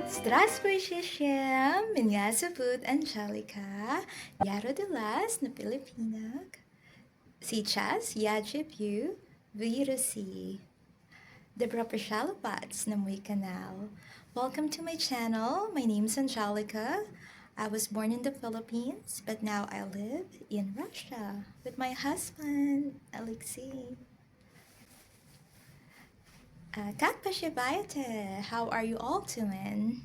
Здравствуйте всем! Меня зовут Angelica. Я родилась на Филиппинах. Сейчас я живу в России. Добро пожаловать на мой канал. Welcome to my channel. My name is Angelica. I was born in the Philippines, but now I live in Russia with my husband, Alexei. Как поживаете? How are you all doing?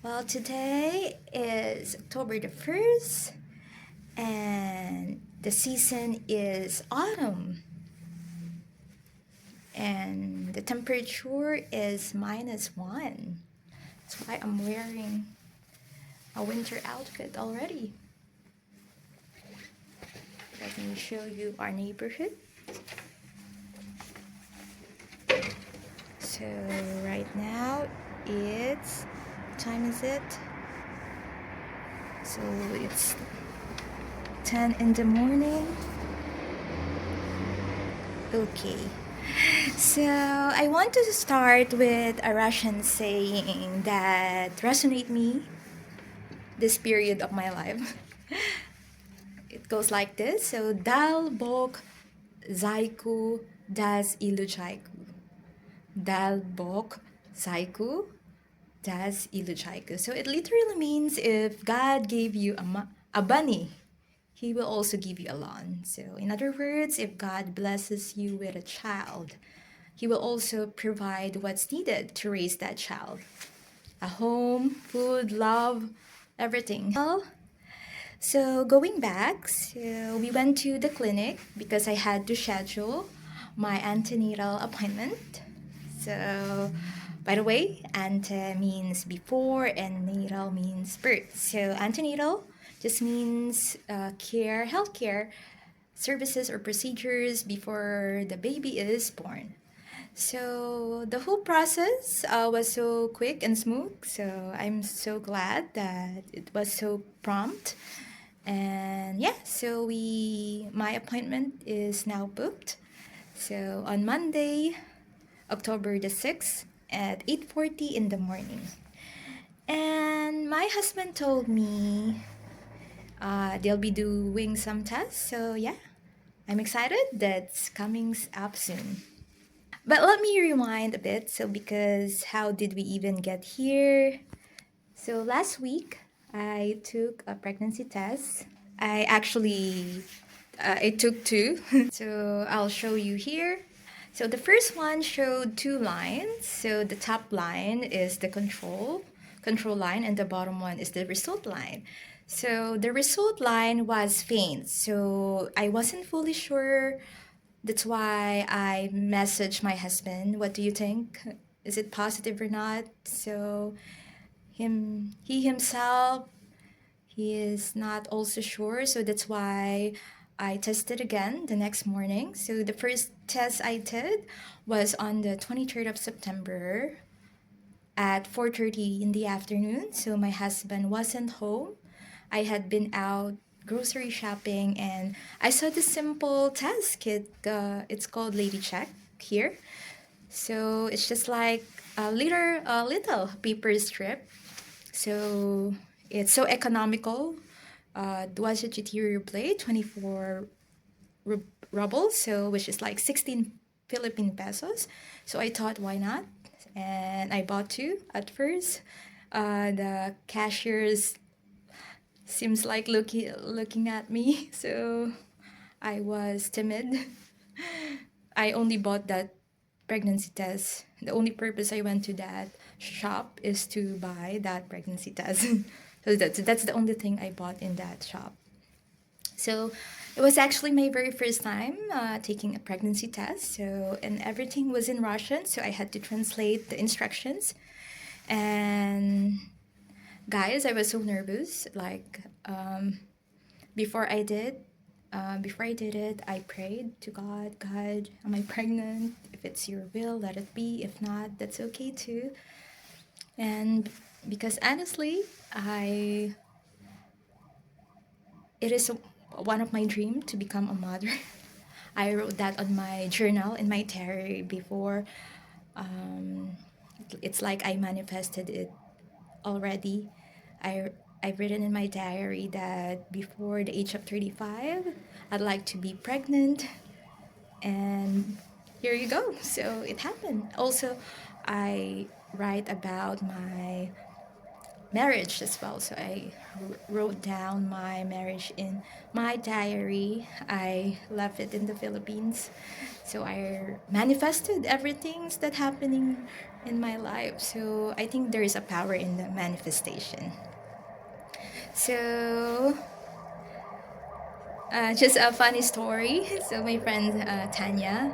Well, today is October the 1st, and the season is autumn. And the temperature is -1. That's why I'm wearing a winter outfit already. Let me show you our neighborhood. So right now it's, what time is it? So it's 10 in the morning. Okay. So I want to start with a Russian saying that resonate me this period of my life. It goes like this. So dal Bog zaiku das iluchaiku. Dal Bog zaiku das iluchaiku. So it literally means if God gave you a bunny, He will also give you a lawn. So in other words, if God blesses you with a child, He will also provide what's needed to raise that child. A home, food, love, everything. So going back, so we went to the clinic because I had to schedule my antenatal appointment. So by the way, ante means before and natal means birth. So antenatal just means healthcare services or procedures before the baby is born. So the whole process was so quick and smooth. So I'm so glad that it was so prompt. And yeah, so my appointment is now booked. So on Monday, October the 6th at 8:40 in the morning. And my husband told me they'll be doing some tests. So yeah, I'm excited. That's coming up soon. But let me rewind a bit. So because how did we even get here? So last week I took a pregnancy test. I took two. So I'll show you here. So the first one showed two lines. So the top line is the control line, and the bottom one is the result line. So the result line was faint. So I wasn't fully sure. That's why I messaged my husband. What do you think? Is it positive or not? So he himself, he is not also sure. So that's why I tested again the next morning. So the first test I did was on the 23rd of September at 4:30 in the afternoon. So my husband wasn't home. I had been out grocery shopping and I saw the simple test kit. It's called Lady Check here. So it's just like a little paper strip. So it's so economical. 24 ruble, 24 rubles, so which is like 16 Philippine pesos. So I thought, why not? And I bought two at first. The cashiers seems like looking at me, so I was timid. I only bought that pregnancy test. The only purpose I went to that shop is to buy that pregnancy test. So that's the only thing I bought in that shop. So it was actually my very first time taking a pregnancy test. So and everything was in Russian, so I had to translate the instructions. And guys, I was so nervous. Like before I did it, I prayed to God. God, am I pregnant? If it's your will, let it be. If not, that's okay too. And because honestly, it is one of my dreams to become a mother. I wrote that on my journal in my diary before. It's like I manifested it already. I've written in my diary that before the age of 35, I'd like to be pregnant, and here you go. So it happened. Also, I write about my marriage as well. So I wrote down my marriage in my diary. I left it in the Philippines. So I manifested everything that happening in my life. So I think there is a power in the manifestation. So just a funny story. So my friend Tanya,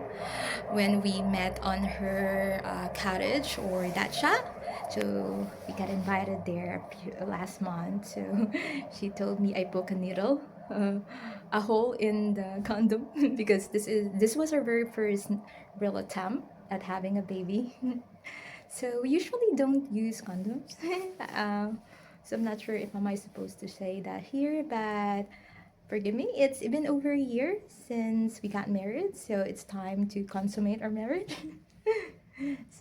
when we met on her cottage or dacha, so we got invited there last month. So she told me I broke a needle, a hole in the condom because this was our very first real attempt at having a baby. So we usually don't use condoms. So I'm not sure if am I supposed to say that here, but forgive me. It's been over a year since we got married, so it's time to consummate our marriage.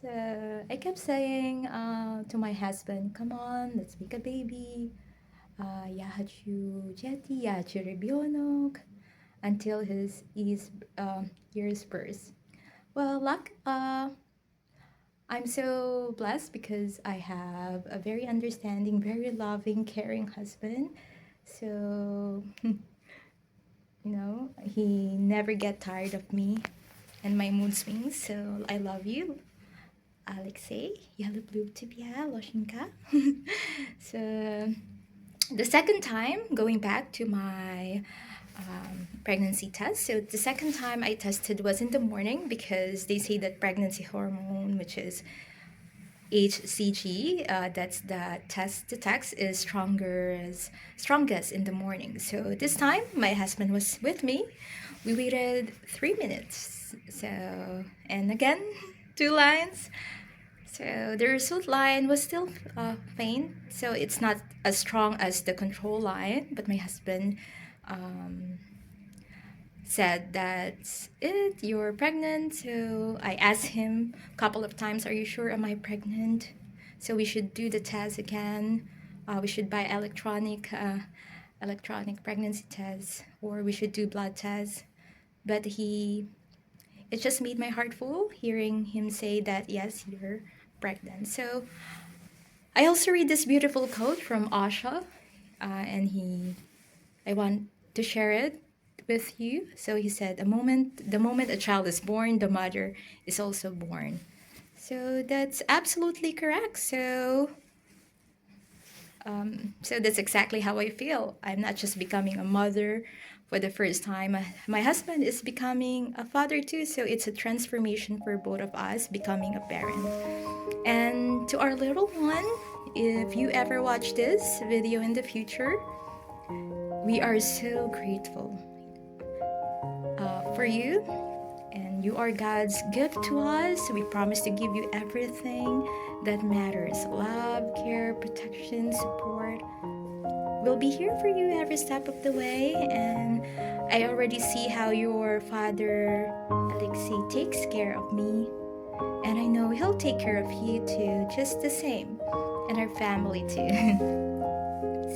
So I kept saying to my husband, "Come on, let's make a baby. Yahachu jeti, yahachu rebionok," until his year's birth. Well, I'm so blessed because I have a very understanding, very loving, caring husband. So, he never get tired of me and my mood swings. So I love you, Alexei. Yalublub tibia, Loshinka. So the second time, going back to my pregnancy test. So the second time I tested was in the morning because they say that pregnancy hormone, which is HCG, that's the test detects is strongest in the morning. So this time my husband was with me. We waited 3 minutes. So, and again, 2 lines. So the result line was still faint. So it's not as strong as the control line, but my husband said that's it, you're pregnant. So I asked him a couple of times, are you sure, am I pregnant? So we should do the test again. We should buy electronic pregnancy tests, or we should do blood tests. But it just made my heart full hearing him say that yes, you're pregnant. So I also read this beautiful quote from Asha, and I want to share it with you. So he said, the moment a child is born, the mother is also born. So that's absolutely correct. So that's exactly how I feel. I'm not just becoming a mother for the first time. My husband is becoming a father too. So it's a transformation for both of us becoming a parent. And to our little one, if you ever watch this video in the future, we are so grateful for you, and you are God's gift to us. We promise to give you everything that matters: love, care, protection, support. We'll be here for you every step of the way, and I already see how your father, Alexei, takes care of me, and I know he'll take care of you too, just the same, and our family too.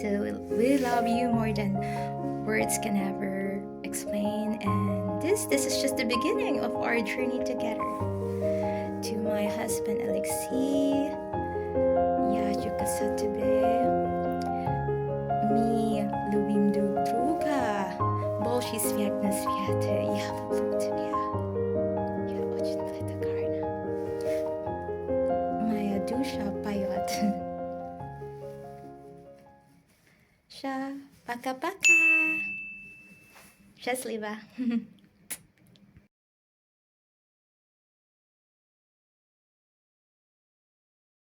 So we love you more than words can ever explain, and this is just the beginning of our journey together. To my husband Alexei, mi lubim drug druga, больше свет на свете, я люблю тебя, я очень благодарна. Моя душа поет. Пока-пока. Счастливо.